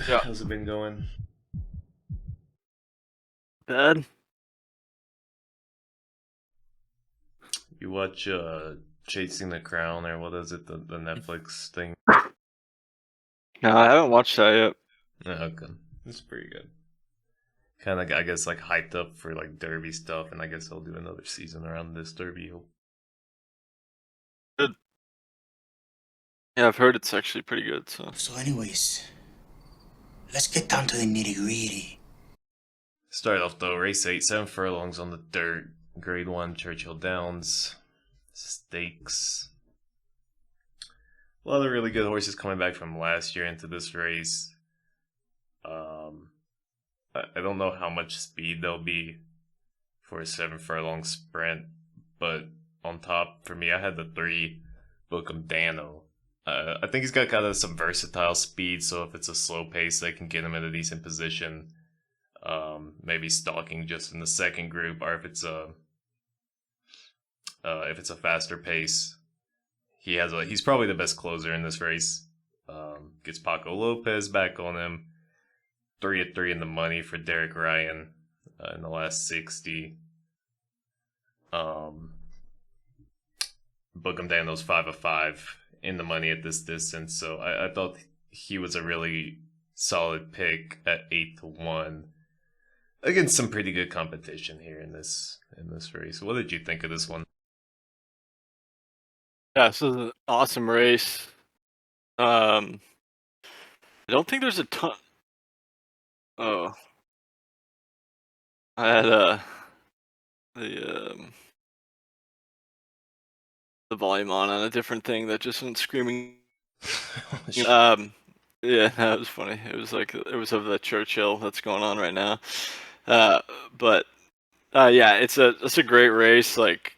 Yeah. How's it been going? Bad. You watch Chasing the Crown, or what is it, the Netflix thing? No, I haven't watched that yet. Yeah, okay. It's pretty good. Kind of, I guess, like hyped up for like Derby stuff, and I guess they'll do another season around this Derby. Good. Yeah, I've heard it's actually pretty good. So So, anyways, let's get down to the nitty gritty. Start off though, race 8, 7 furlongs on the dirt, grade 1 Churchill Downs, stakes. A lot of really good horses coming back from last year into this race. Um, I don't know how much speed there'll be for a 7 furlong sprint, but on top for me, I had the 3 Bookham Dano. I think he's got kind of some versatile speed, so if it's a slow pace, they can get him in a decent position. Maybe stalking just in the second group, or if it's a faster pace, he's probably the best closer in this race. Gets Paco Lopez back on him. 3-3 in the money for Derek Ryan in the last 60. Um, Bookham Daniels 5-5 in the money at this distance, so I thought he was a really solid pick at 8-1 against some pretty good competition here in this race. What did you think of this one? yeah, this is an awesome race. I don't think there's a ton. Oh, I had the the volume on a different thing that just went screaming. Yeah, that was funny. It was like it was of the Churchill that's going on right now. Uh, but yeah, it's a great race. Like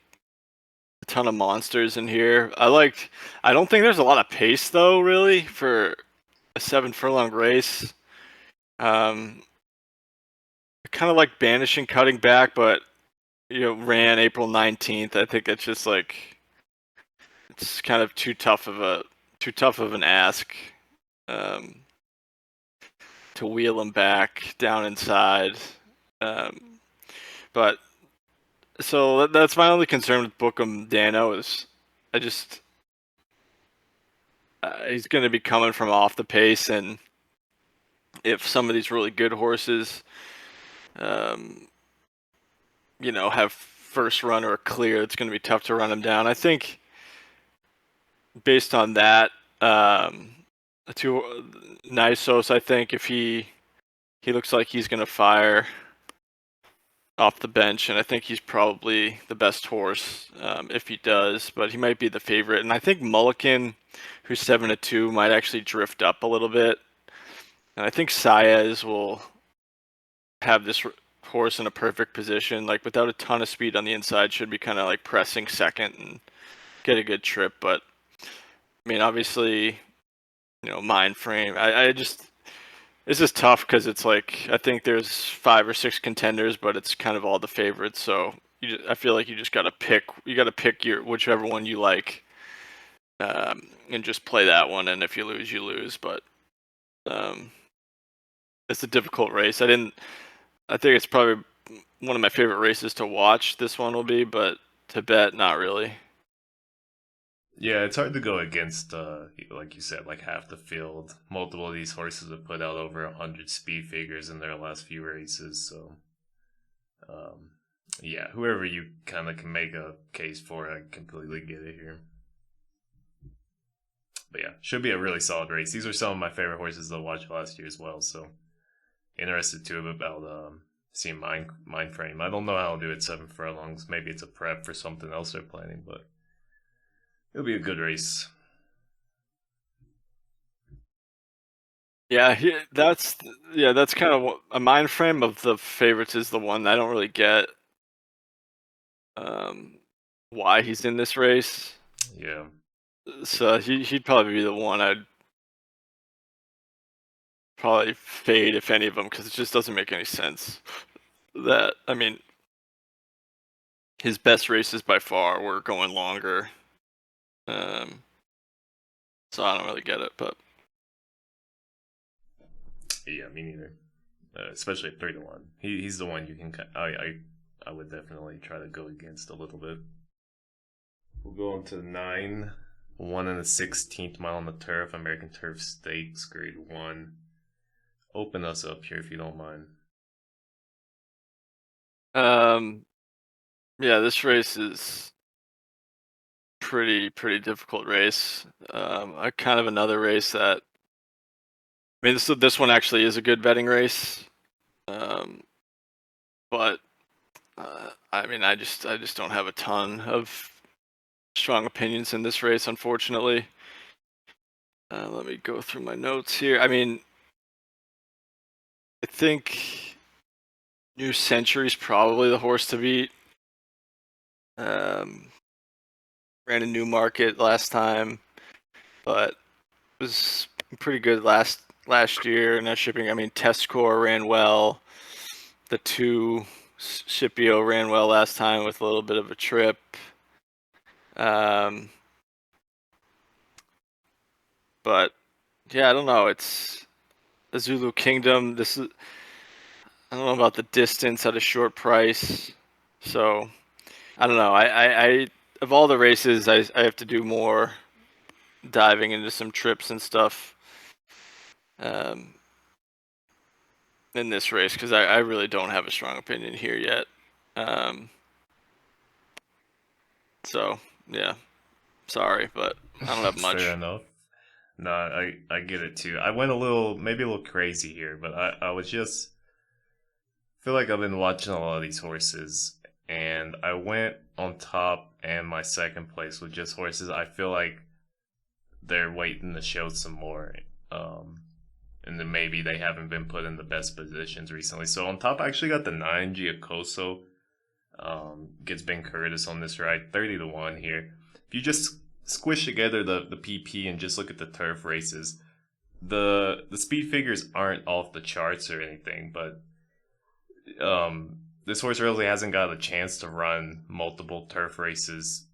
a ton of monsters in here. I don't think there's a lot of pace though, really, for a 7 furlong race. I kind of like banishing cutting back, but ran April 19th. I think it's just like it's kind of too tough of an ask um, to wheel him back down inside. Um, but so that's my only concern with Bookham Dano is I just he's going to be coming from off the pace, and if some of these really good horses, um, have first run or clear, it's going to be tough to run him down. I think based on that, to Nisos, I think if he looks like he's going to fire off the bench, and I think he's probably the best horse if he does, but he might be the favorite. And I think Mulligan, who's 7-2, might actually drift up a little bit. And I think Saez will have this horse in a perfect position, like without a ton of speed on the inside, should be kind of like pressing second and get a good trip. But I mean, obviously, mind frame. I just it's just tough because it's like I think there's 5 or 6 contenders, but it's kind of all the favorites. So I feel like you just got to pick. You got to pick your whichever one you like, and just play that one. And if you lose, you lose. But um, it's a difficult race. I think it's probably one of my favorite races to watch. This one will be, but to bet, not really. Yeah, it's hard to go against, like you said, like half the field. Multiple of these horses have put out over 100 speed figures in their last few races, so um, yeah, whoever you kind of can make a case for, I completely get it here. But yeah, should be a really solid race. These are some of my favorite horses to watch last year as well, so interested too about seeing mind frame. I don't know how I'll do it 7 furlongs. Maybe it's a prep for something else they're planning, but it'll be a good race. Yeah, that's kind of a mind frame of the favorites is the one I don't really get. Why he's in this race. Yeah. So he'd probably be the one I'd probably fade if any of them because it just doesn't make any sense. That I mean, his best races by far were going longer. Um, so I don't really get it, but Yeah, me neither. Especially at 3-1. He's the one you can. I would definitely try to go against a little bit. We'll go on to 9. 1 and a 16th mile on the turf, American Turf Stakes, Grade 1. Open us up here if you don't mind. Yeah, this race is pretty difficult race. Kind of another race that, I mean, this one actually is a good betting race. But I mean, I just don't have a ton of strong opinions in this race, unfortunately. Let me go through my notes here. I mean, I think New Century's probably the horse to beat. Ran a Newmarket last time, but was pretty good last year in that shipping. I mean, Test Score ran well. The 2 Scipio ran well last time with a little bit of a trip. But yeah, I don't know. It's the Zulu Kingdom. This is, I don't know about the distance at a short price. So I don't know. I of all the races, I have to do more diving into some trips and stuff in this race because I really don't have a strong opinion here yet. So yeah, sorry, but I don't have much. Fair enough. No, I get it too. I went maybe a little crazy here, but I was just feel like I've been watching a lot of these horses, and I went on top, and my second place was just horses. I feel like they're waiting to show some more, and then maybe they haven't been put in the best positions recently. So on top, I actually got the 9 Giacoso. Gets Ben Curtis on this ride, 30-1 here. If you just squish together the PP and just look at the turf races, the speed figures aren't off the charts or anything, but this horse really hasn't got a chance to run multiple turf races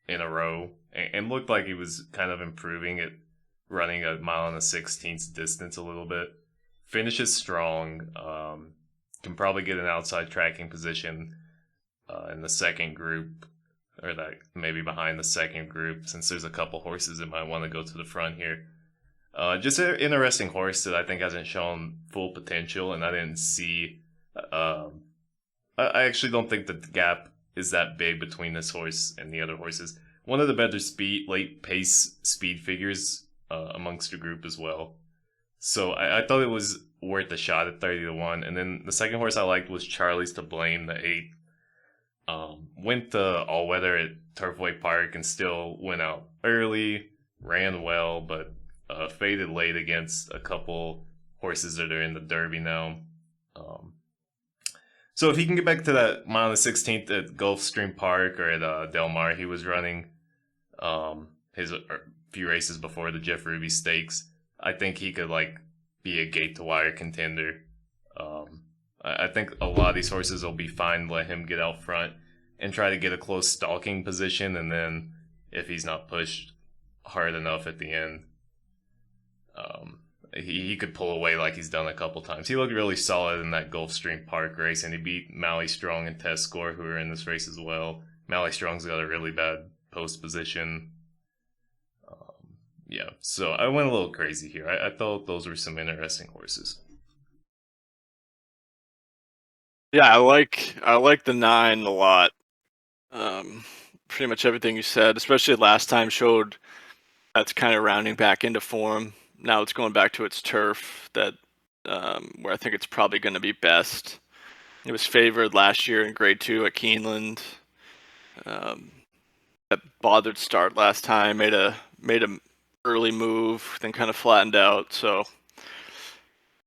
in a row, and looked like he was kind of improving at running a mile and a 16th distance a little bit. Finishes strong. Can probably get an outside tracking position in the second group, or that maybe behind the second group, since there's a couple horses that might want to go to the front here. Just an interesting horse that I think hasn't shown full potential, and I didn't see. I actually don't think that the gap is that big between this horse and the other horses. One of the better late pace speed figures amongst the group as well. So I thought it was worth a shot at 30-1. And then the second horse I liked was Charlie's to Blame, the 8. Went to all weather at Turfway Park and still went out early, ran well, but faded late against a couple horses that are in the Derby now. So if he can get back to that mile and 16th at Gulfstream Park or at Del Mar, he was running his few races before the Jeff Ruby Stakes. I think he could be a gate to wire contender. I think a lot of these horses will be fine. Let him get out front and try to get a close stalking position, and then if he's not pushed hard enough at the end, he could pull away like he's done a couple times. He looked really solid in that Gulfstream Park race, and he beat Mally Strong and Test Score, who are in this race as well. Mally Strong's got a really bad post position. Yeah, so I went a little crazy here. I thought those were some interesting horses. Yeah, I like the 9 a lot. Pretty much everything you said, especially last time, showed that's kind of rounding back into form. Now it's going back to its turf that where I think it's probably going to be best. It was favored last year in Grade 2 at Keeneland. That bothered start last time, made a early move, then kind of flattened out. So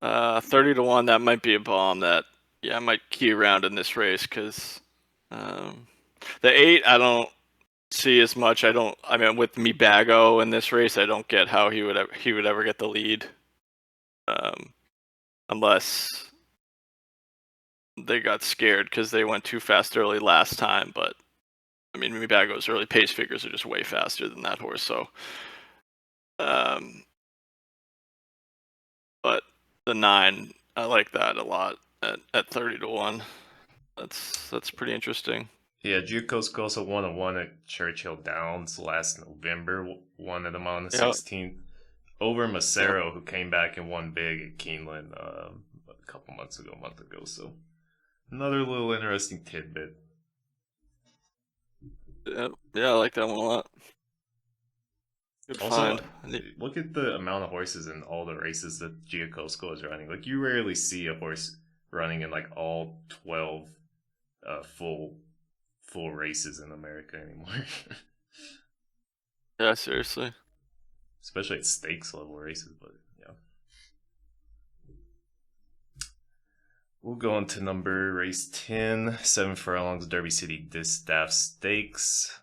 30-1, that might be a bomb that I might key around in this race because the 8 I don't see as much. I mean, with Mibago in this race, I don't get how he would ever get the lead, unless they got scared because they went too fast early last time. But I mean, Mibago's early pace figures are just way faster than that horse. So, but the 9, I like that a lot at 30-1. That's pretty interesting. Yeah, Juko's also won a 1 at Churchill Downs last November. Won at them on the Yep. 16th over Macero, who came back and won big at Keeneland a month ago. So another little interesting tidbit. Yeah, I like that one a lot. Good Also, find. look at the amount of horses in all the races that Giacosko is running. Like, you rarely see a horse running in like all 12 full races in America anymore. Yeah, seriously. Especially at stakes level races, but yeah. We'll go on to number race 10, 7 furlongs, Derby City Distaff Stakes.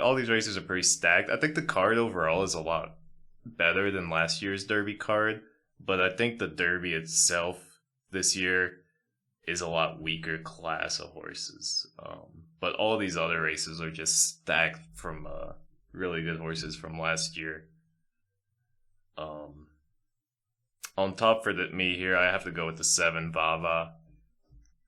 All these races are pretty stacked. I think the card overall is a lot better than last year's Derby card, but I think the Derby itself this year is a lot weaker class of horses. But all these other races are just stacked from really good horses from last year. On top for me here, I have to go with the 7 Vava.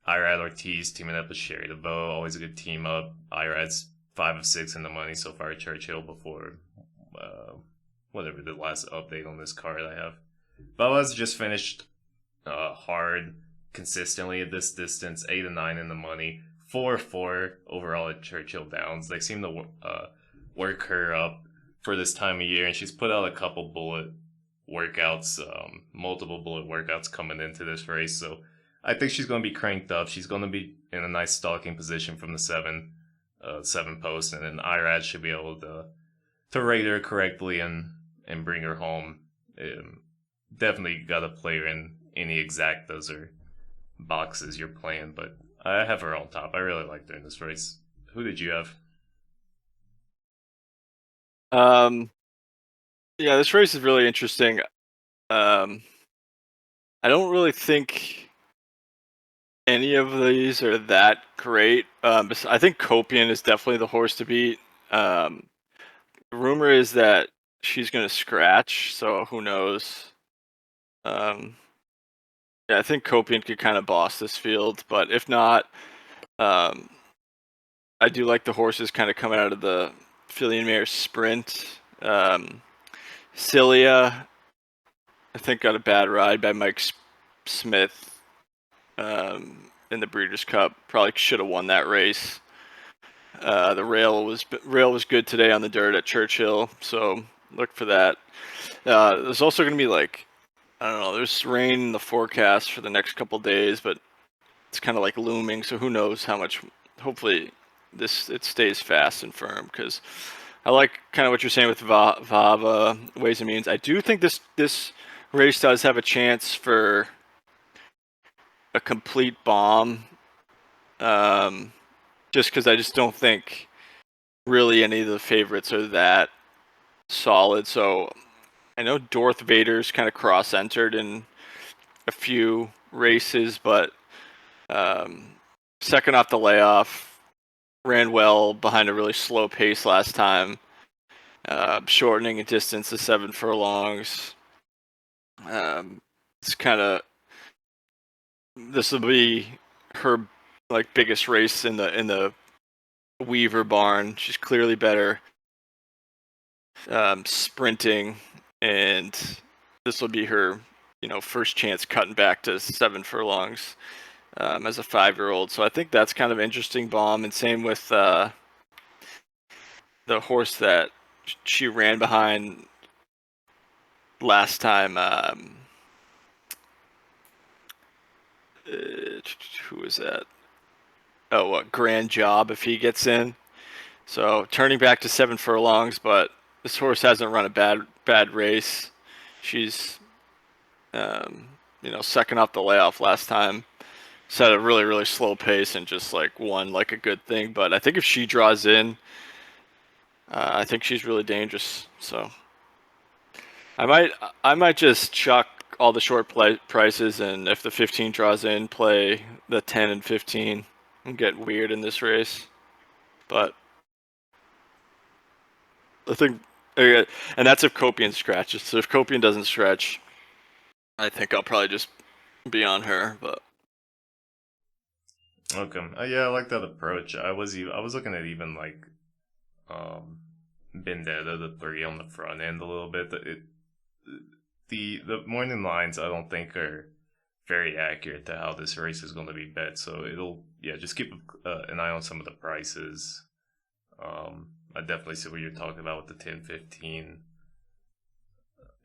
Irad Ortiz teaming up with Sherry DeVoe, always a good team up. Irad's 5 of 6 in the money so far at Churchill before whatever the last update on this card I have. Vava's just finished hard consistently at this distance, 8 of 9 in the money, 4-4 overall at Churchill Downs. They seem to work her up for this time of year, and she's put out a couple bullet workouts, multiple bullet workouts coming into this race. So I think she's going to be cranked up. She's going to be in a nice stalking position from the 7 post, and then Irad should be able to rate her correctly and bring her home. Definitely got to play her in any exactas or boxes you're playing, but I have her on top. I really liked her in this race. Who did you have? Yeah, this race is really interesting. I don't really think any of these are that great. I think Copian is definitely the horse to beat. The rumor is that she's going to scratch, so who knows? Yeah, I think Copian could kind of boss this field, but if not, I do like the horses kind of coming out of the Fillion Mare Sprint. Cilia, I think, got a bad ride by Mike Smith in the Breeders' Cup. Probably should have won that race. The rail was good today on the dirt at Churchill, so look for that. There's also going to be I don't know. There's rain in the forecast for the next couple days, but it's kind of looming. So who knows how much? Hopefully, it stays fast and firm, because I like kind of what you're saying with Vava, Ways and Means. I do think this race does have a chance for a complete bomb. Just because I just don't think really any of the favorites are that solid. So I know Darth Vader's kind of cross-entered in a few races, but second off the layoff, ran well behind a really slow pace last time, shortening a distance to 7 furlongs. It's kind of, this will be her biggest race in the Weaver barn. She's clearly better sprinting, and this will be her first chance cutting back to 7 furlongs as a 5-year-old. So I think that's kind of interesting bomb. And same with the horse that she ran behind last time. Who was that? Oh, Grand Job if he gets in. So turning back to 7 furlongs, but this horse hasn't run a bad race. She's second off the layoff last time. Set a really, really slow pace and just won like a good thing. But I think if she draws in, I think she's really dangerous. So I might just chuck all the short prices, and if the 15 draws in, play the 10 and 15 and get weird in this race. But I think And that's if Copian scratches. So if Copian doesn't stretch, I think I'll probably just be on her. But Okay. Yeah, I like that approach. I was looking at even like Vendetta, the 3 on the front end a little bit. The morning lines I don't think are very accurate to how this race is going to be bet. So just keep an eye on some of the prices. I definitely see what you're talking about with the 10-15.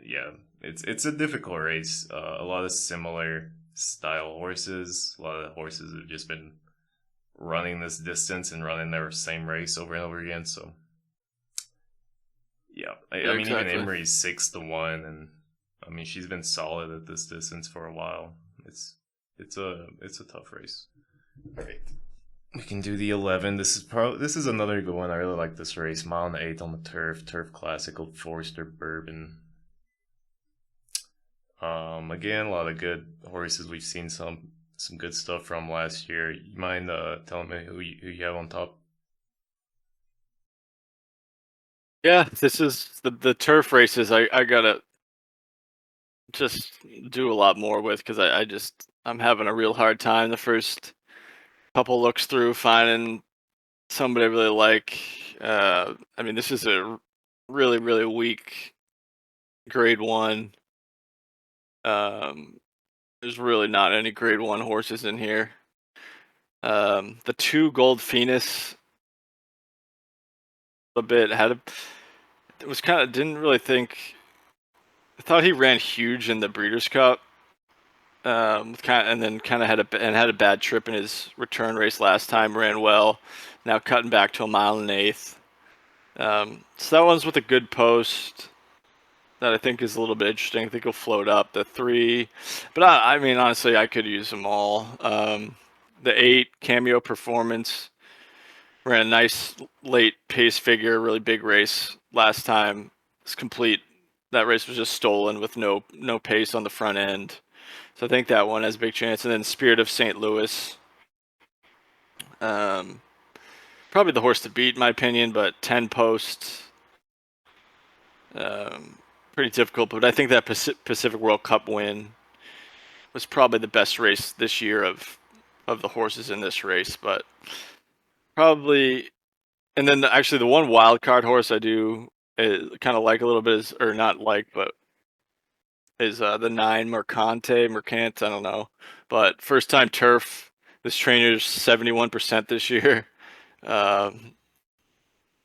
Yeah, it's a difficult race. A lot of similar style horses. A lot of horses have just been running this distance and running their same race over and over again. So yeah, I mean, exactly. even Emery's 6-1, and I mean she's been solid at this distance for a while. It's a tough race. All right. We can do the 11. This is another good one. I really like this race. Mile and 8 on the turf classic, Old Forester Bourbon. Again, a lot of good horses. We've seen some good stuff from last year. You mind telling me who you have on top? Yeah, this is the turf races. I gotta just do a lot more with because I'm having a real hard time the first couple looks through finding somebody I really like. I mean, this is a really, really weak grade 1. There's really not any grade 1 horses in here. The 2 Gold Phoenix it was kind of, didn't really think, I thought he ran huge in the Breeders' Cup. And then kind of had a bad trip in his return race last time. Ran well, now cutting back to a mile and 1/8. So that one's with a good post that I think is a little bit interesting. I think he'll float up the 3, but I mean honestly, I could use them all. The 8 Cameo Performance ran a nice late pace figure, really big race last time. It's complete. That race was just stolen with no pace on the front end. So I think that one has a big chance. And then Spirit of St. Louis. Probably the horse to beat, in my opinion, but 10 posts. Pretty difficult, but I think that Pacific World Cup win was probably the best race this year of the horses in this race. But probably, and then actually the one wild card horse I do kind of like a little bit is, or not like, but is the 9 Mercant. I don't know, but first time turf. This trainer's 71% this year. Ran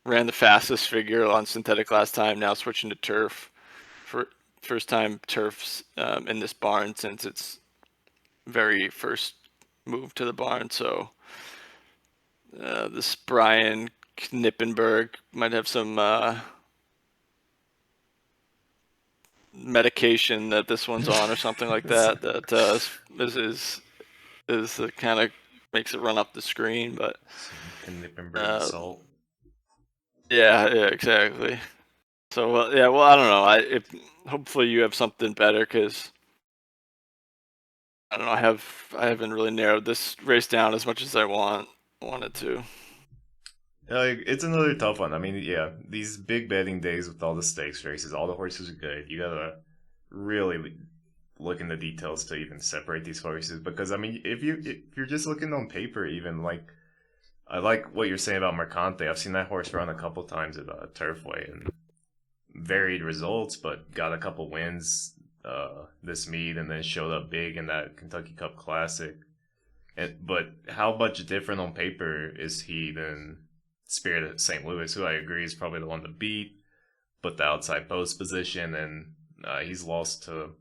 the fastest figure on synthetic last time. Now switching to turf for first time turfs in this barn since its very first move to the barn. So this Brian Knippenberg might have some medication that this one's on or something like that. That is kind of makes it run up the screen, but Knippenberg salt. Yeah, exactly. So I don't know. Hopefully you have something better because I don't know. I haven't really narrowed this race down as much as I wanted to. It's another tough one. I mean, yeah, these big betting days with all the stakes races, all the horses are good. You gotta really look in the details to even separate these horses because I mean, if you're just looking on paper, even like I like what you're saying about Mercante. I've seen that horse run a couple times at Turfway and varied results, but got a couple wins this meet and then showed up big in that Kentucky Cup Classic. But how much different on paper is he than Spirit of St. Louis, who I agree is probably the one to beat, but the outside post position, and he's lost to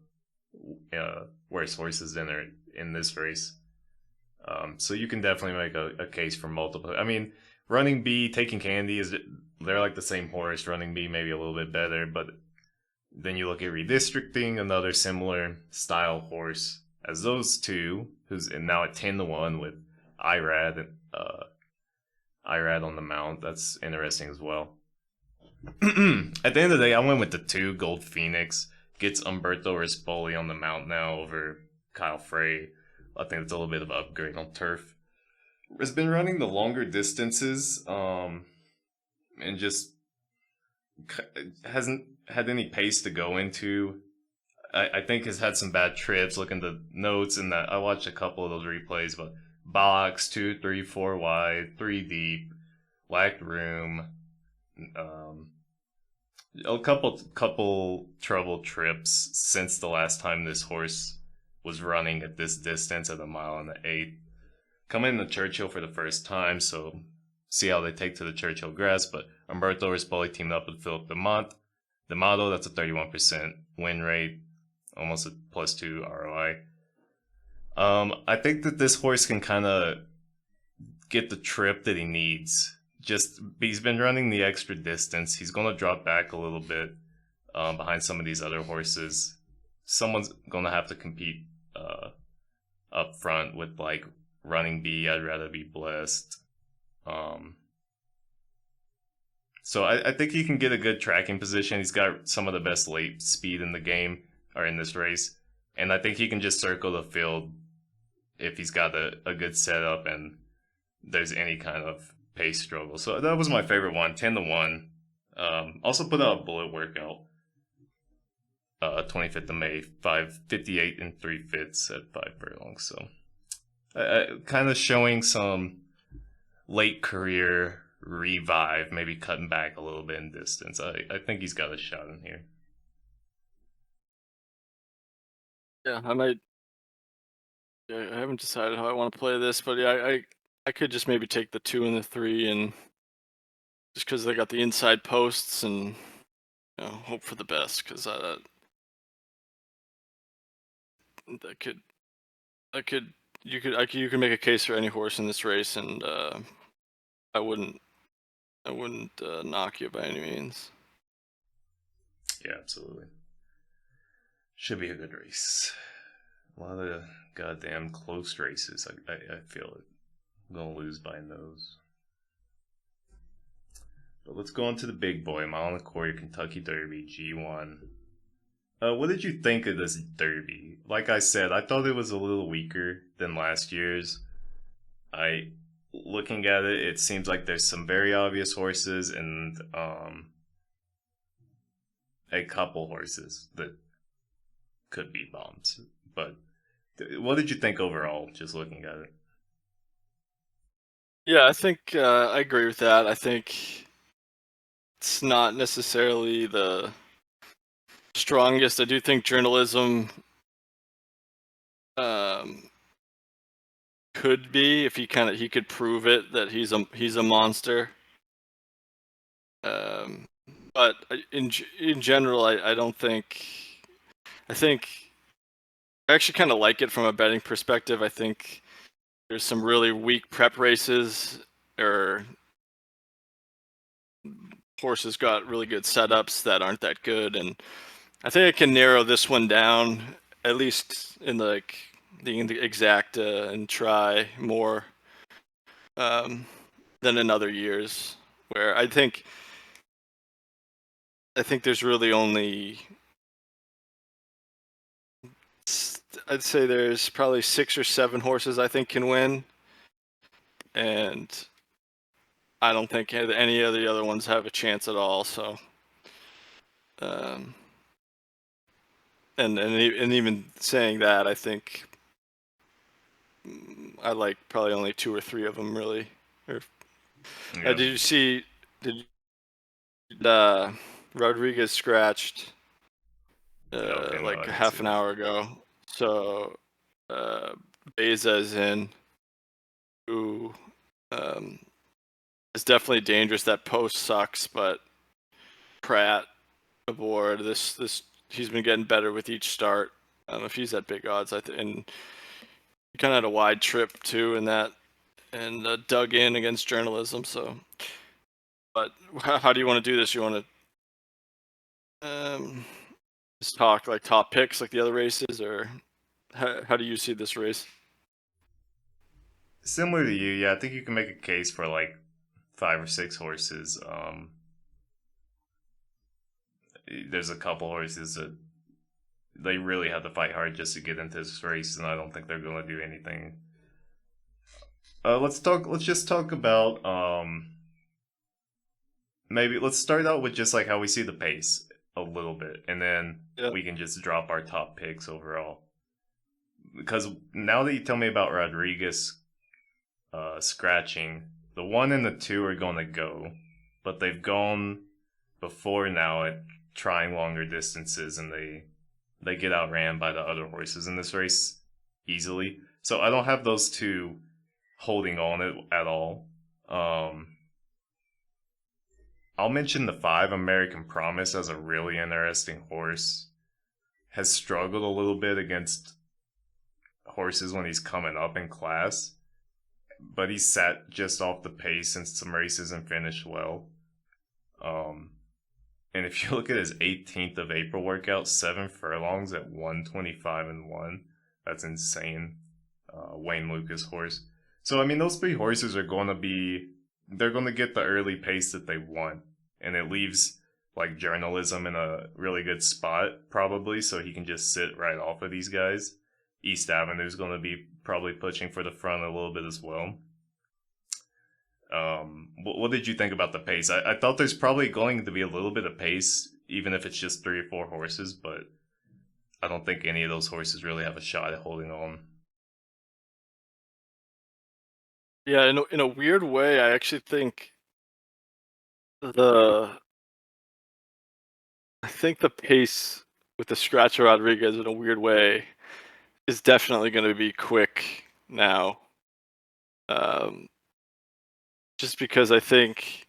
worse horses in this race. So you can definitely make a case for multiple. I mean, Running B, Taking Candy, they're like the same horse. Running B maybe a little bit better, but then you look at Redistricting, another similar style horse as those two, who's now at 10-1 with Irad and Irad on the mount. That's interesting as well. At the end of the day, I went with the 2 Gold Phoenix. Gets Umberto Rispoli on the mount now over Kyle Frey. I think it's a little bit of an upgrade on turf. Has been running the longer distances, and just hasn't had any pace to go into. I think has had some bad trips. Looking at the notes and that I watched a couple of those replays, but box 2, 3, 4 wide, 3 deep, lacked room, a couple trouble trips since the last time this horse was running at this distance at a mile and an eighth. Coming to Churchill for the first time, so see how they take to the Churchill grass. But Umberto Rispoli teamed up with Philip D'Amato, that's a 31% win rate, almost a +2 ROI. I think that this horse can kind of get the trip that he needs. Just he's been running the extra distance. He's going to drop back a little bit behind some of these other horses. Someone's going to have to compete up front with like running B. I'd rather be blessed. So I think he can get a good tracking position. He's got some of the best late speed in the game, or in this race. And I think he can just circle the field if he's got a good setup and there's any kind of pace struggle. So that was my favorite one, 10-1. Also put out a bullet workout, 25th of May, 5:58 and 3/5 at 5 furlongs. So kind of showing some late career revive, maybe cutting back a little bit in distance. I think he's got a shot in here. Yeah, I might. Yeah, I haven't decided how I want to play this, but yeah, I could just maybe take the 2 and the 3, and just because they got the inside posts, and hope for the best, because that could you could make a case for any horse in this race, and I wouldn't knock you by any means. Yeah, absolutely. Should be a good race. A lot of goddamn close races. I feel it. I'm going to lose by a nose. But let's go on to the big boy, Mile and a Quarter Kentucky Derby, G1. What did you think of this Derby? Like I said, I thought it was a little weaker than last year's. Looking at it, it seems like there's some very obvious horses and a couple horses that could be bombs. But what did you think overall, just looking at it? Yeah, I think I agree with that. I think it's not necessarily the strongest. I do think journalism could be, if he could prove it, that he's a monster. But in general, I don't think. I think I actually kind of like it from a betting perspective. I think there's some really weak prep races, or horses got really good setups that aren't that good, and I think I can narrow this one down, at least in the exacta, and try more than in other years, where I think there's really only, I'd say there's probably 6 or 7 horses I think can win, and I don't think any of the other ones have a chance at all. So, and even saying that, I think I like probably only 2 or 3 of them really. Yeah. Did you see? Rodriguez scratched like half an hour ago. So Beza is in, who is definitely dangerous. That post sucks, but Pratt aboard. This he's been getting better with each start. I don't know if he's at big odds. And he kind of had a wide trip too in that, and dug in against journalism. So, but how do you want to do this? You want to just talk like top picks like the other races, or how do you see this race? Similar to you, yeah. I think you can make a case for like 5 or 6 horses. There's a couple horses that they really have to fight hard just to get into this race, and I don't think they're going to do anything. Let's just talk about maybe let's start out with just like how we see the pace a little bit, and then Yeah. we can just drop our top picks overall. Because now that you tell me about Rodriguez scratching, the 1 and the 2 are going to go, but they've gone before now at trying longer distances, and they get outran by the other horses in this race easily. So I don't have those two holding on it at all. I'll mention the 5, American Promise, as a really interesting horse. Has struggled a little bit against horses when he's coming up in class, but he's sat just off the pace in some races and finished well. And if you look at his 18th of April workout, 7 furlongs at 125-1, that's insane. Wayne Lucas horse. So I mean, those 3 horses are going to they're going to get the early pace that they want, and it leaves like journalism in a really good spot probably, so he can just sit right off of these guys. East Avenue's going to be probably pushing for the front a little bit as well. What did you think about the pace? I thought there's probably going to be a little bit of pace, even if it's just 3 or 4 horses, but I don't think any of those horses really have a shot at holding on. Yeah, in a weird way, I actually think the pace with the Scratcher Rodriguez, in a weird way, is definitely going to be quick now. Just because I think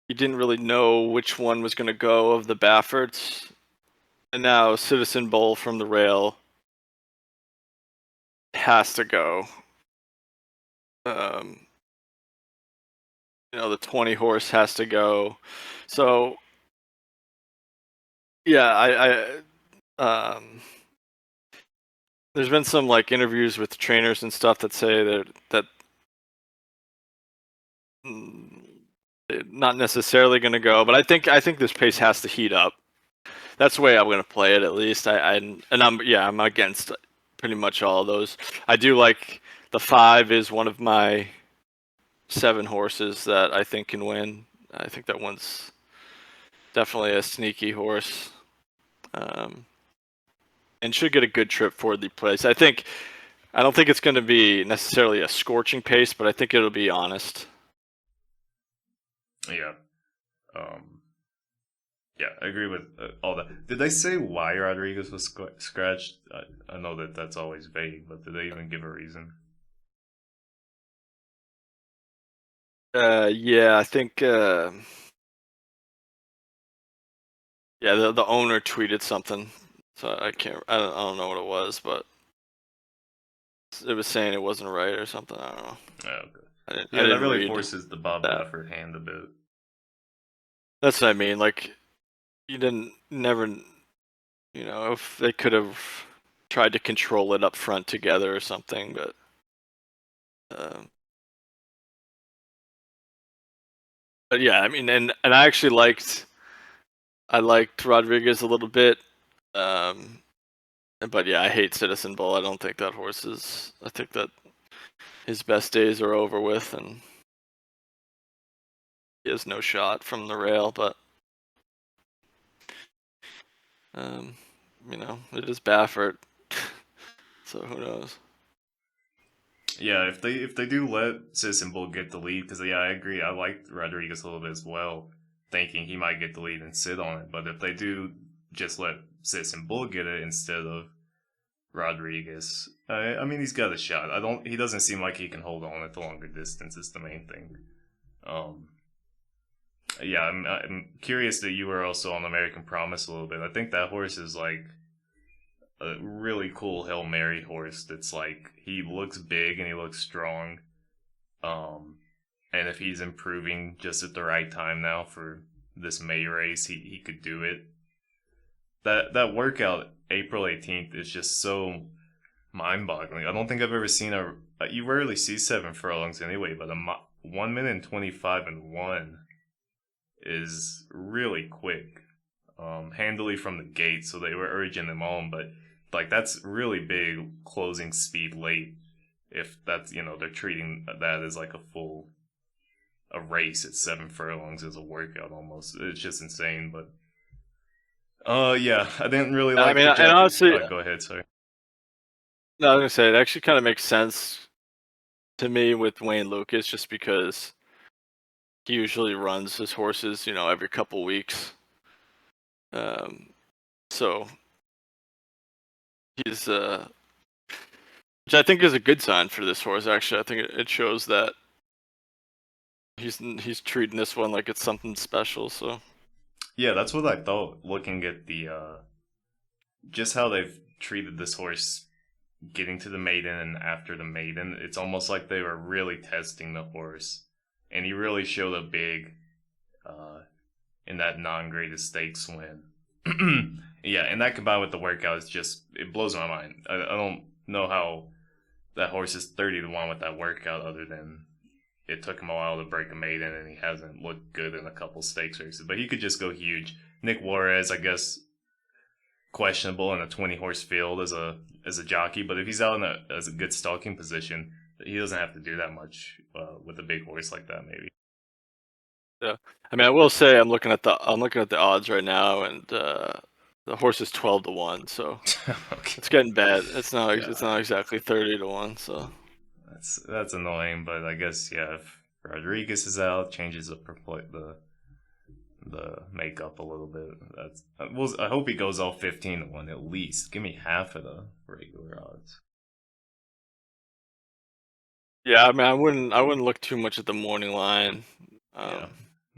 you didn't really know which one was going to go of the Bafferts, and now Citizen Bull from the rail has to go. The 20 horse has to go. So yeah, I there's been some like interviews with trainers and stuff that say that they're not necessarily going to go, but I think this pace has to heat up. That's the way I'm going to play it, at least. I'm against pretty much all of those. I do like the 5 is one of my 7 horses that I think can win. I think that one's definitely a sneaky horse, and should get a good trip for the place. I don't think it's going to be necessarily a scorching pace, but I think it'll be honest. Yeah. Yeah, I agree with all that. Did they say why Rodriguez was scratched? I know that that's always vague, but did they even give a reason? Yeah, I think. Yeah, the owner tweeted something, so I don't know what it was, but it was saying it wasn't right or something. I don't know. Oh, okay. I Yeah, that didn't really read forces the Bob that. Baffert hand a bit. That's what I mean. Like, you never, if they could have tried to control it up front together or something, but. But yeah, I mean, and I actually liked Rodriguez a little bit, but yeah, I hate Citizen Bull. I don't think that horse is. I think that his best days are over with, and he has no shot from the rail. But it is Baffert, so who knows? Yeah, if they do let Citizen Bull get the lead, because yeah, I agree. I liked Rodriguez a little bit as well, thinking he might get the lead and sit on it. But if they do just let Citizen Bull get it instead of Rodriguez, I mean, he's got a shot. He doesn't seem like he can hold on at the longer distance. Is the main thing. Yeah, I'm curious that you were also on American Promise a little bit. I think that horse is like a really cool Hail Mary horse that's like, he looks big and he looks strong. And if he's improving just at the right time now for this May race, he could do it. That workout, April 18th, is just so mind-boggling. I don't think I've ever seen you rarely see 7 furlongs anyway, but 1 minute and 25-1 is really quick. Handily from the gate, so they were urging him on, but like, that's really big closing speed late. If that's, they're treating that as like a full a race at 7 furlongs is a workout almost. It's just insane, but yeah, I didn't really like mean, the and honestly, go ahead, sorry. no, I was gonna say it actually kind of makes sense to me with Wayne Lucas, just because he usually runs his horses, every couple weeks. So he's which I think is a good sign for this horse. Actually, I think it shows that he's treating this one like it's something special. So Yeah, that's what I thought looking at the just how they've treated this horse getting to the maiden and after the maiden. It's almost like they were really testing the horse, and he really showed a big in that non-greatest stakes win. Yeah, and that combined with the workout is just, it blows my mind. I don't know how that horse is 30-1 with that workout, other than it took him a while to break a maiden and he hasn't looked good in a couple stakes races. But he could just go huge. Nick Juarez, I guess, questionable in a 20-horse field as a jockey, but if he's out in as a good stalking position, he doesn't have to do that much with a big horse like that, maybe. yeah, I mean, I will say I'm looking at the odds right now, and the horse is 12-1. So Okay. it's getting bad. It's not Yeah. exactly 30-1. So That's annoying, but I guess yeah, if Rodriguez is out, changes up the makeup a little bit. I hope he goes all 15-1 at least. Give me half of the regular odds. yeah, I mean, I wouldn't look too much at the morning line. Yeah,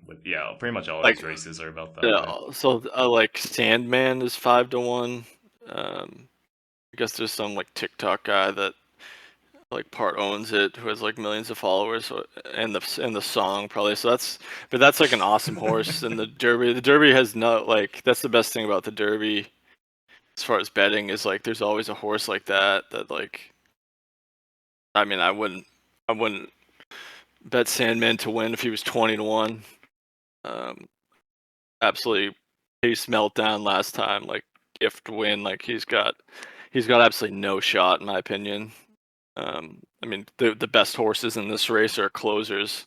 but yeah, pretty much all Like these races are about that way. yeah, so like Sandman is 5-1. I guess there's some like TikTok guy that like part owns it who has like millions of followers, and the song probably. So that's like an awesome horse. And the Derby has no, like, that's the best thing about the Derby as far as betting is like there's always a horse like that like, I mean, I wouldn't bet Sandman to win if he was 20-1. Absolutely pace meltdown last time, like gift win, like he's got absolutely no shot in my opinion. I mean, the best horses in this race are closers,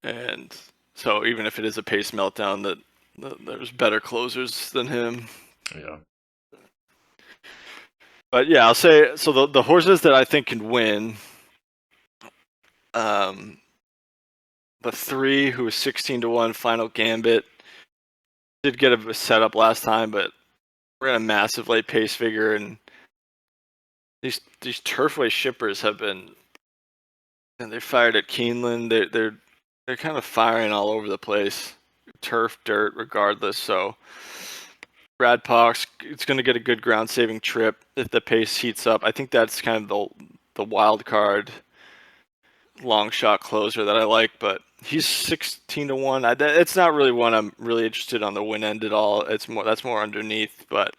and so even if it is a pace meltdown, there's better closers than him. Yeah. But yeah, I'll say so. The horses that I think can win, the 3 who was 16-1, Final Gambit, did get a setup last time, but ran a massive late pace figure, and these turfway shippers have been, and they fired at Keeneland. They're kind of firing all over the place, turf, dirt, regardless. So Brad Pox, it's going to get a good ground saving trip if the pace heats up. I think that's kind of the wild card long shot closer that I like, but he's 16-1. It's not really one I'm really interested on the win end at all. That's more underneath, but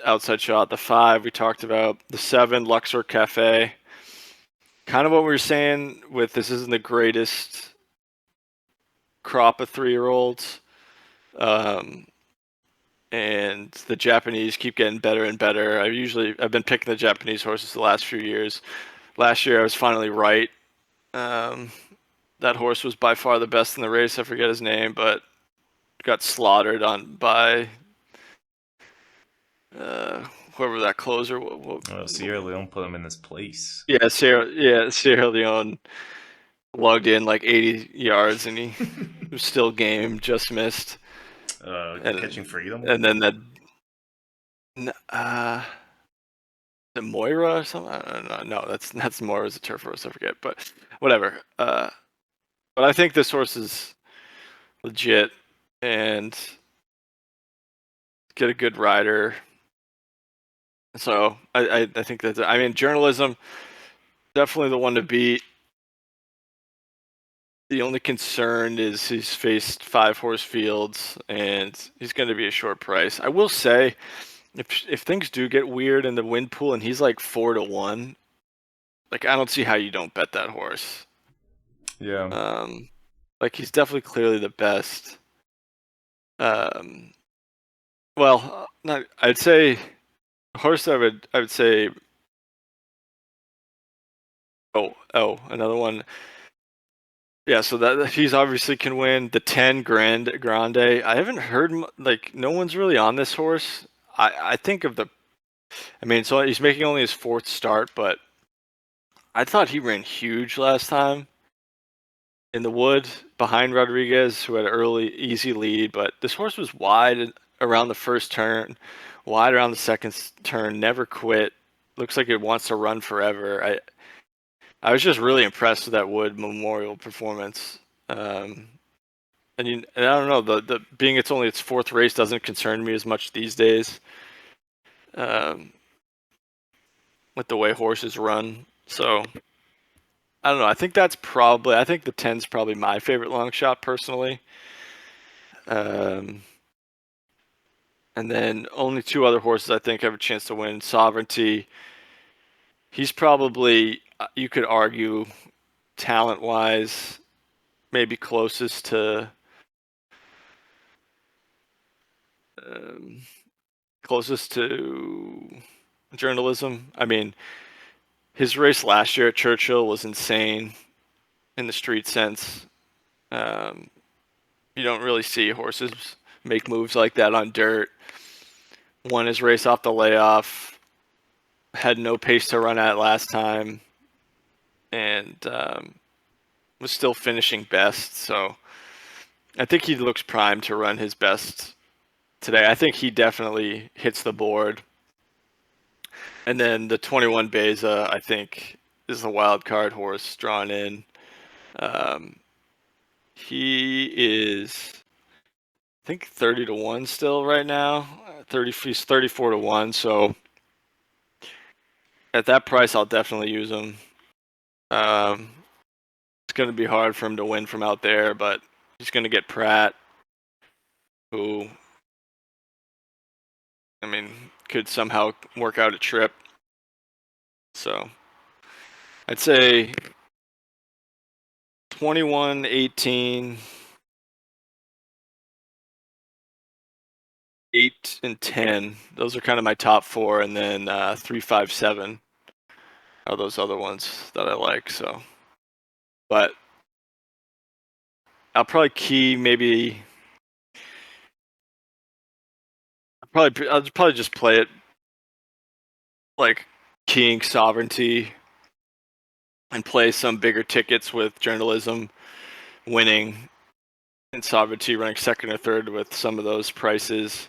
outside shot, the 5 we talked about, the 7 Luxor Cafe. Kind of what we were saying with this isn't the greatest crop of 3-year-olds. And the Japanese keep getting better and better. I've been picking the Japanese horses the last few years. Last year I was finally right. That horse was by far the best in the race. I forget his name, but got slaughtered by whoever that closer. Sierra Leone put him in this place. Yeah, Sierra Leone lugged in like 80 yards, and he was still game, just missed. Catching Freedom. And then that, the Moira or something. I don't know. No, that's Moira's a turf horse. I forget, but whatever. But I think this horse is legit, and get a good rider. So I think that, I mean, journalism, definitely the one to beat. The only concern is he's faced 5-horse fields, and he's going to be a short price. I will say, if things do get weird in the win pool and he's like 4-1, like, I don't see how you don't bet that horse. Yeah. Like, he's definitely clearly the best. Well, not, I'd say horse I would say. Oh, another one Yeah, so that he's obviously can win the 10 Grande. I haven't heard like no one's really on this horse. I think of the. I mean, so he's making only his fourth start, but I thought he ran huge last time in the wood behind Rodriguez, who had an early easy lead. But this horse was wide around the first turn, wide around the second turn, never quit. Looks like it wants to run forever. I was just really impressed with that Wood Memorial performance. And I don't know, the being it's only its fourth race doesn't concern me as much these days. Um, with the way horses run, so I don't know. I think the 10's probably my favorite long shot personally. Um, and then only two other horses I think have a chance to win. Sovereignty. He's probably, you could argue, talent wise, maybe um, closest to journalism. I mean, his race last year at Churchill was insane in the street sense. Um, you don't really see horses make moves like that on dirt. Won his race off the layoff, had no pace to run at last time, and was still finishing best. So I think he looks primed to run his best today. I think he definitely hits the board. And then the 21 Beza, I think, is the wild card horse drawn in. He is, I think, 30-1 still right now. He's 34-1. So at that price, I'll definitely use him. It's going to be hard for him to win from out there, but he's going to get Pratt, who, I mean, could somehow work out a trip. So I'd say 21, 18, 8, and 10. Those are kind of my top four, and then 3, 5, 7 are those other ones that I like. So, but I'll probably key maybe. I'll probably just play it like keying Sovereignty and play some bigger tickets with journalism winning and Sovereignty running second or third with some of those prices,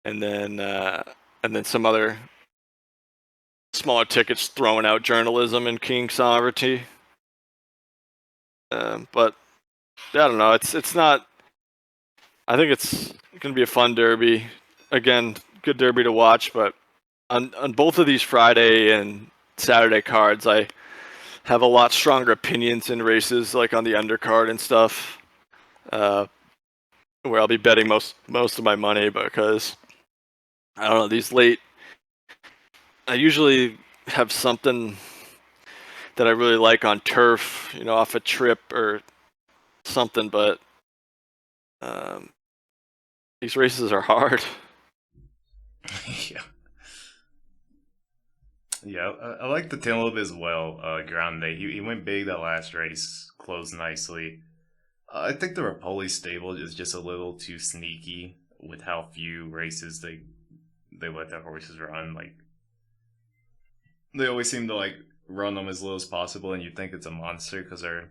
and then some other smaller tickets throwing out journalism and King Sovereignty. But yeah, I don't know. It's not. I think it's going to be a fun derby. Again, good derby to watch. But on both of these Friday and Saturday cards, I have a lot stronger opinions in races like on the undercard and stuff, where I'll be betting most of my money because I don't know these late. I usually have something that I really like on turf, off a trip or something, but these races are hard. Yeah. Yeah, I like the 10 a little bit as well. Grande, he went big that last race, closed nicely. I think the Rapoli stable is just a little too sneaky with how few races they let their horses run. Like, they always seem to like run them as low as possible, and you think it's a monster because they're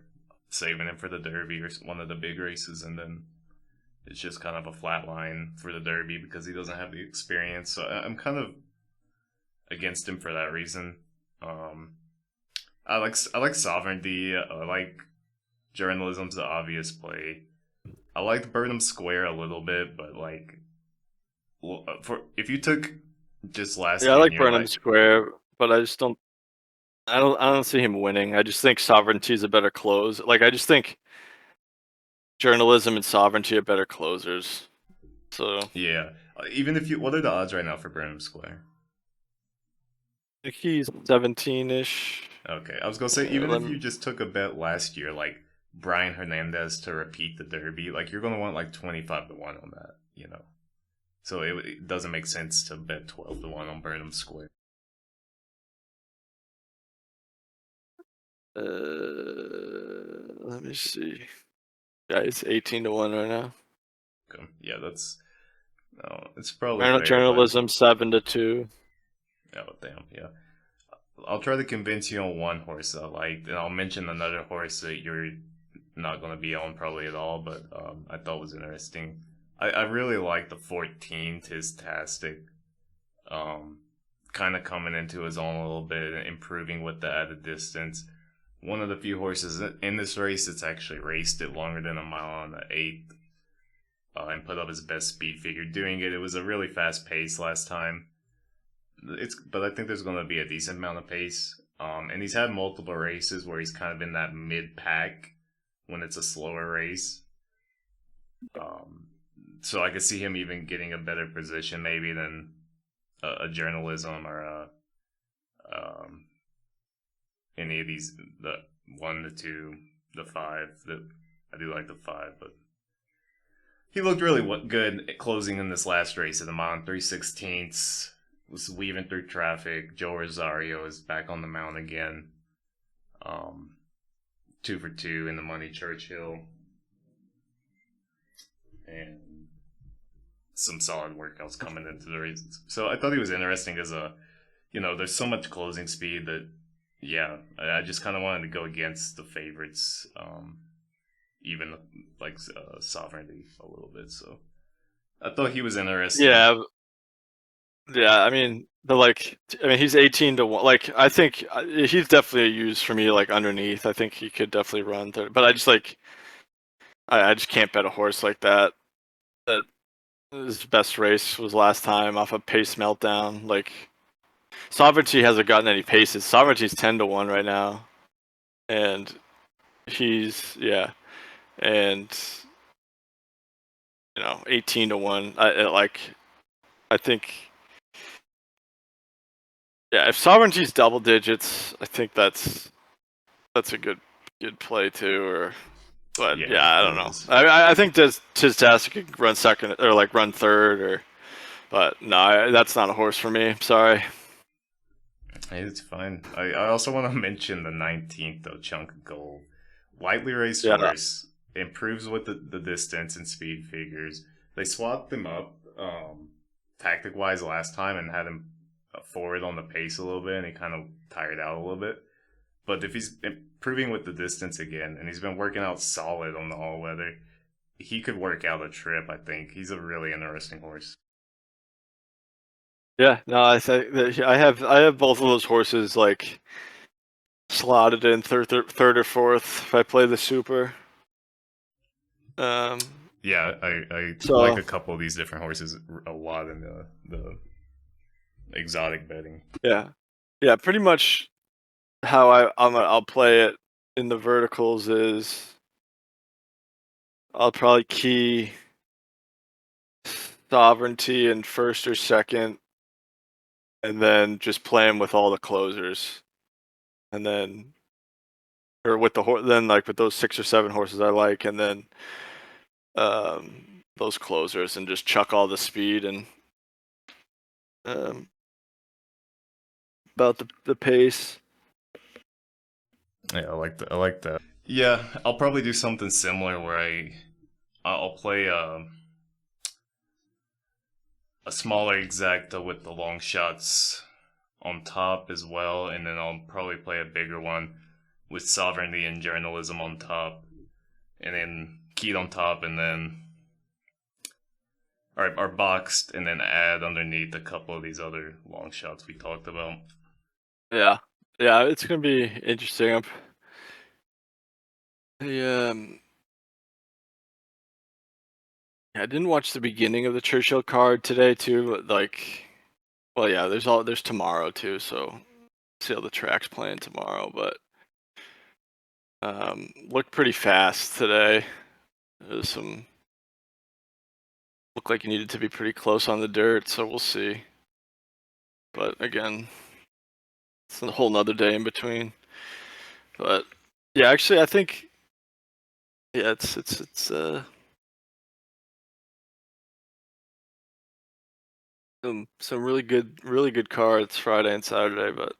saving him for the Derby or one of the big races, and then it's just kind of a flat line for the Derby because he doesn't have the experience. So I'm kind of against him for that reason. I like Sovereignty. I like Journalism's the obvious play. I like Burnham Square a little bit, but like, for if you took just last, Yeah, I like Burnham Square, but I just don't. I don't see him winning. I just think Sovereignty is a better close. Like I just think Journalism and Sovereignty are better closers. So yeah, even if you, what are the odds right now for Burnham Square? I think he's 17-ish. Okay, I was gonna say even if you just took a bet last year, like Brian Hernandez to repeat the Derby, like you're gonna want like 25-1 on that, So it doesn't make sense to bet 12-1 on Burnham Square. Let me see. Yeah, it's 18-1 right now. Okay. Yeah, that's no, it's probably Journal- fair, Journalism 7-2. but oh damn, yeah. I'll try to convince you on one horse that I liked, and I'll mention another horse that you're not going to be on probably at all, but I thought was interesting. I really like the 14 Tistastic. Kind of coming into his own a little bit and improving with the added distance. One of the few horses in this race that's actually raced it longer than a mile on the 8th and put up his best speed figure doing it. It was a really fast pace last time. But I think there's going to be a decent amount of pace. And he's had multiple races where he's kind of in that mid pack when it's a slower race. So I could see him even getting a better position maybe than a journalism or any of these, the 1, the 2, the 5. I do like the 5, but he looked really good at closing in this last race at the mile and 3/16. Was weaving through traffic. Joe Rosario is back on the mount again. 2 for 2 in the money. Churchill. And some solid workouts coming into the race. So I thought he was interesting as there's so much closing speed that, yeah, I just kind of wanted to go against the favorites, even like Sovereignty a little bit. So I thought he was interesting. Yeah. Yeah, I mean, he's 18-1. Like, I think he's definitely a use for me, like, underneath. I think he could definitely run third. But I just, I just can't bet a horse like that. That his best race was last time off a pace meltdown. Like, Sovereignty hasn't gotten any paces. Sovereignty's 10-1 right now. And yeah. And, 18-1. I think, yeah, if Sovereignty's double digits, I think that's a good play too. But yeah, I don't know. I think Tistastic could run second or like run third but no, that's not a horse for me. Sorry. Hey, it's fine. I also want to mention the 19th though, Chunk of Gold. Lightly raced horse, improves with the distance and speed figures. They swapped him up tactic wise last time and had him forward on the pace a little bit, and he kind of tired out a little bit. But if he's improving with the distance again, and he's been working out solid on the all weather, he could work out a trip. I think he's a really interesting horse. Yeah, no, I have both of those horses like slotted in third or fourth if I play the super. Yeah, I like a couple of these different horses a lot in the exotic betting. Yeah, pretty much how I'll play it in the verticals is I'll probably key Sovereignty in first or second, and then just play him with all the closers, and then or with with those 6 or 7 horses I like, and then those closers, and just chuck all the speed and about the pace. Yeah, I like that. Yeah, I'll probably do something similar where I'll play a smaller exacta with the long shots on top as well, and then I'll probably play a bigger one with Sovereignty and Journalism on top, and then keyed on top, and then are boxed, and then add underneath a couple of these other long shots we talked about. Yeah, it's gonna be interesting. I didn't watch the beginning of the Churchill card today too, but yeah, there's tomorrow too, so see how the track's playing tomorrow, but looked pretty fast today. There's looked like you needed to be pretty close on the dirt, so we'll see. But again, it's a whole nother day in between. But yeah, actually I think it's some really good cards Friday and Saturday, but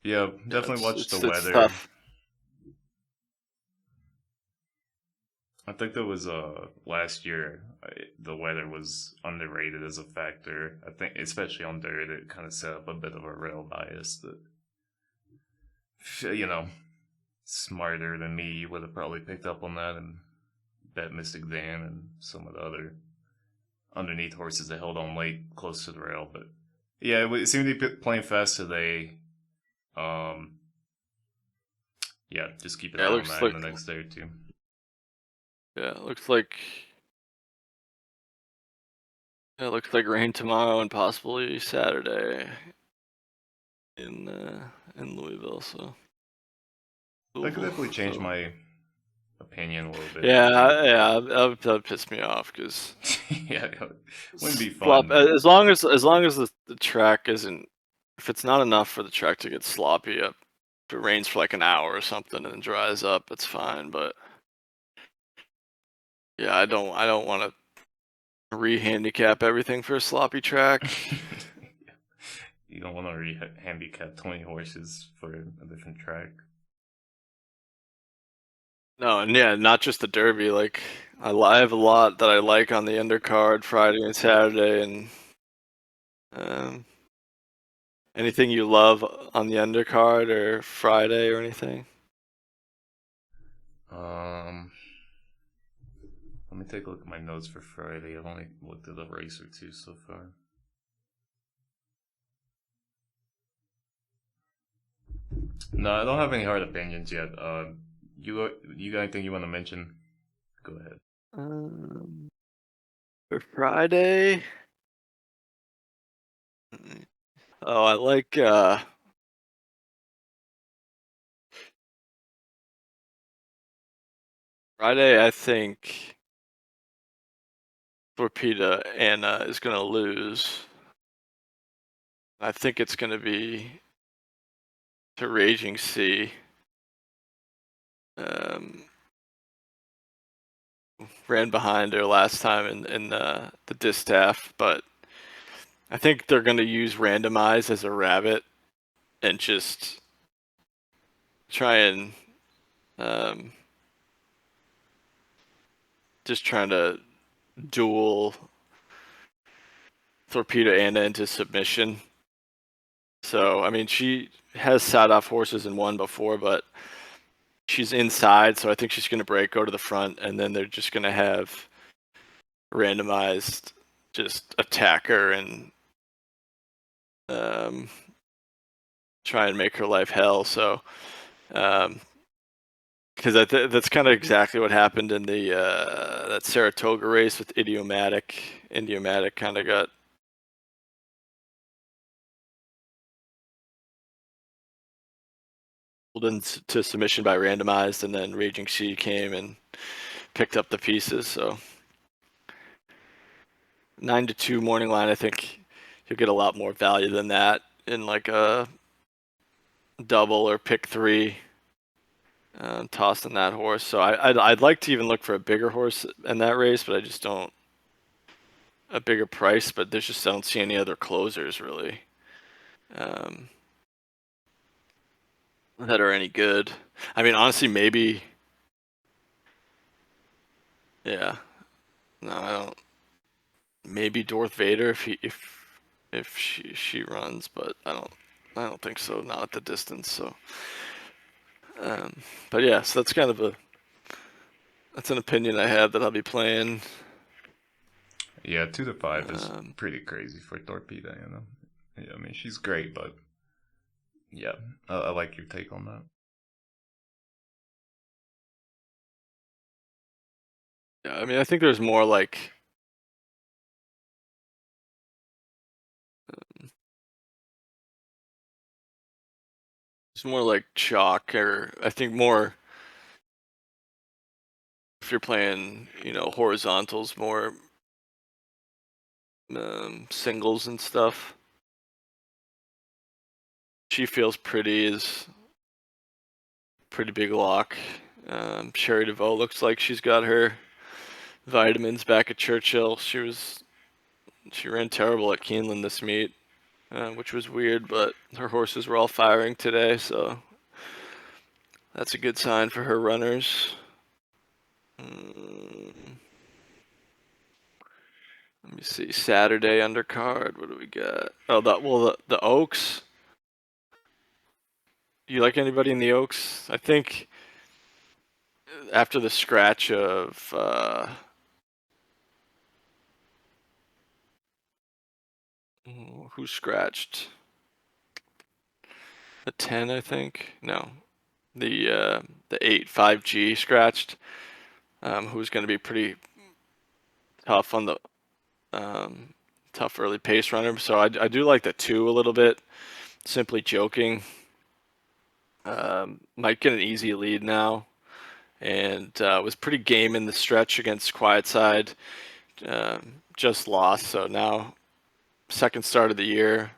Yeah, definitely watch the it's weather. tough. I think that was last year. The weather was underrated as a factor. I think, especially on dirt, it kind of set up a bit of a rail bias that, smarter than me would have probably picked up on that and bet Mystic Dan and some of the other underneath horses that held on late close to the rail. But yeah, it seemed to be playing fast today. Yeah, just keep an Yeah, eye it on looks that in like the next day or two. it looks like rain tomorrow and possibly Saturday in Louisville. So That could Louisville. definitely change So my opinion a little bit. yeah, that pissed me off because Yeah, it wouldn't be fun. as long as the track isn't, if it's not enough for the track to get sloppy up, if it rains for like an hour or something and then dries up, it's fine. But yeah, I don't want to re-handicap everything for a sloppy track. You don't want to handicap 20 horses for a different track. No, and yeah, not just the Derby. Like I have a lot that I like on the undercard Friday and Saturday, and um, anything you love on the undercard or Friday or anything. Let me take a look at my notes for Friday. I've only looked at a race or two so far. No, I don't have any hard opinions yet. You got anything you want to mention? Go ahead. For Friday, oh, I like Friday. I think Torpedo Anna is gonna lose. I think it's gonna be to Raging Sea. Ran behind her last time in the distaff, but I think they're going to use randomize as a rabbit and just try and just trying to duel Torpedo Anna into submission. So I mean, she has sat off horses and won before, but she's inside, so I think she's going to break, go to the front, and then they're just going to have randomized just attack her and try and make her life hell. So, because that's kind of exactly what happened in the that Saratoga race with Idiomatic. Idiomatic kind of got pulled into submission by randomized, and then Raging Sea came and picked up the pieces. So 9-2 morning line. I think you'll get a lot more value than that in like a double or pick three. Tossing that horse, so I'd like to even look for a bigger horse in that race, but I just don't a bigger price. But there's just I don't see any other closers really that are any good. I mean, honestly, maybe yeah. No, I don't. Maybe Darth Vader if she runs, but I don't think so. Not at the distance. So, but yeah, so that's an opinion I have that I'll be playing. Yeah, 2 to 5 is pretty crazy for Torpedo, you know? Yeah, I mean, she's great, but yeah, I like your take on that. Yeah, I mean, I think there's more like it's more like chalk, or I think more if you're playing, horizontals, more singles and stuff. She feels pretty is pretty big lock. Sherry DeVoe looks like she's got her vitamins back at Churchill. She ran terrible at Keeneland this meet. which was weird, but her horses were all firing today, so that's a good sign for her runners. Let me see. Saturday undercard. What do we got? Oh, the Oaks. You like anybody in the Oaks? I think after the scratch of who scratched? The 10, I think. No, the 8 5G scratched. Who's going to be pretty tough on the tough early pace runner. So I do like the 2 a little bit. Simply Joking. Might get an easy lead now, and was pretty game in the stretch against Quiet Side. Just lost, so now second start of the year.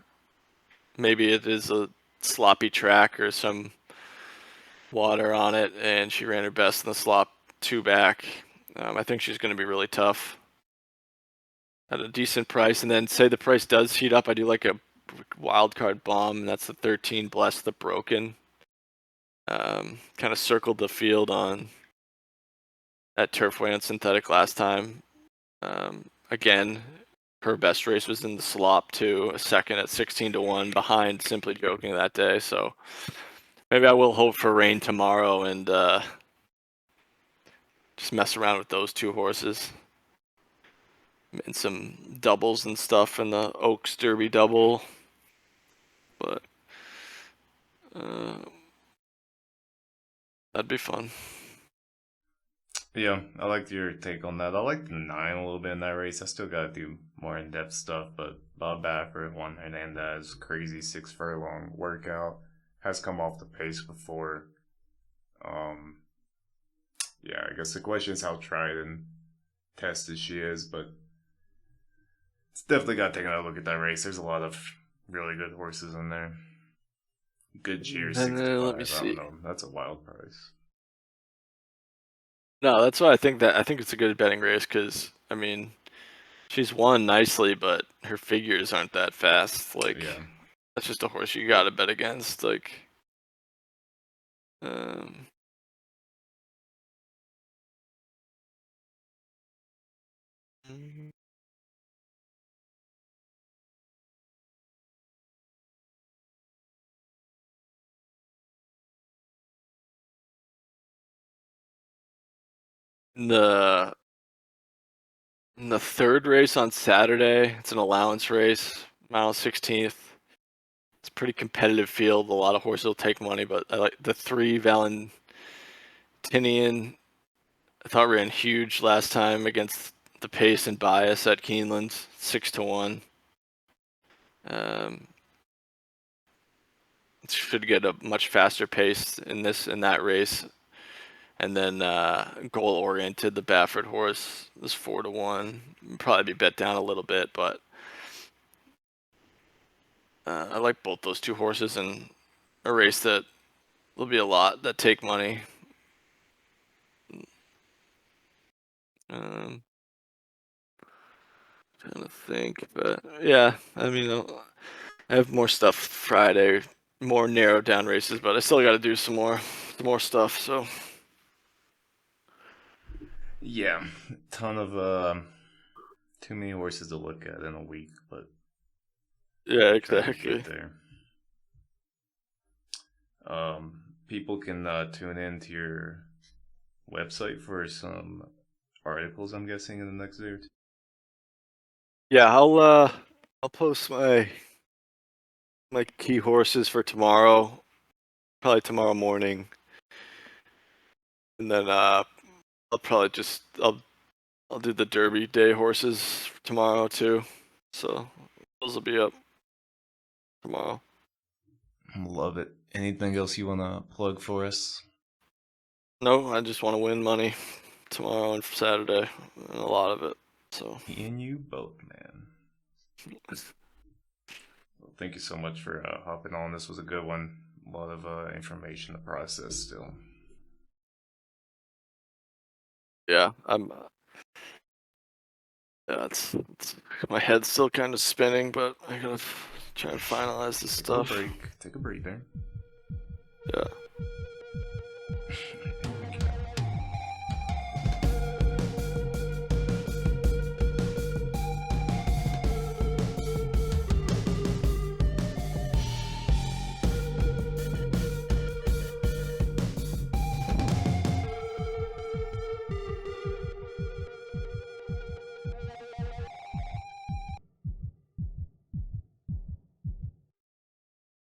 Maybe it is a sloppy track or some water on it, and she ran her best in the slop 2 back. I think she's going to be really tough at a decent price. And then say the price does heat up, I do like a wild card bomb, and that's the 13 Bless the Broken. Kind of circled the field on at Turfway on synthetic last time. Again, her best race was in the slop too, a second at 16-1 behind Simply Joking that day. So maybe I will hope for rain tomorrow and just mess around with those 2 horses. And some doubles and stuff in the Oaks Derby double. But that'd be fun. Yeah, I liked your take on that. I like the 9 a little bit in that race. I still gotta do more in-depth stuff, but Bob Baffert, Juan Hernandez, crazy 6 furlong workout, has come off the pace before. Yeah, I guess the question is how tried and tested she is, but it's definitely got to take another look at that race. There's a lot of really good horses in there. Good cheer, 65. Let me see. I don't know. That's a wild price. No, that's why I think it's a good betting race because I mean, she's won nicely, but her figures aren't that fast. Like, Yeah. that's just a horse you gotta bet against. Like, in the 3rd race on Saturday, it's an allowance race, mile 16th. It's a pretty competitive field. A lot of horses will take money, but I like the 3 Valentinian. I thought ran huge last time against the pace and bias at Keeneland, 6-1. Should get a much faster pace in that race. And then goal oriented, the Baffert horse is 4-1. Probably be bet down a little bit, but I like both those 2 horses in a race that will be a lot that take money. Trying to think, but yeah, I mean, I have more stuff Friday, more narrowed down races, but I still got to do some more stuff. So yeah, ton of too many horses to look at in a week, but yeah, trying to exactly. get there. People can tune in to your website for some articles, I'm guessing, in the next day or 2. Yeah, I'll post my key horses for tomorrow, probably tomorrow morning, and then I'll probably just I'll do the Derby day horses tomorrow too. So those will be up tomorrow. Love it. Anything else you want to plug for us? No, I just want to win money tomorrow and Saturday, and a lot of it. So Me and you both, man. Well, thank you so much for hopping on. This was a good one. A lot of information to process still. yeah, yeah, it's my head's still kind of spinning, but I gotta Trying to finalize this Take a stuff. break. Take a breather. Yeah.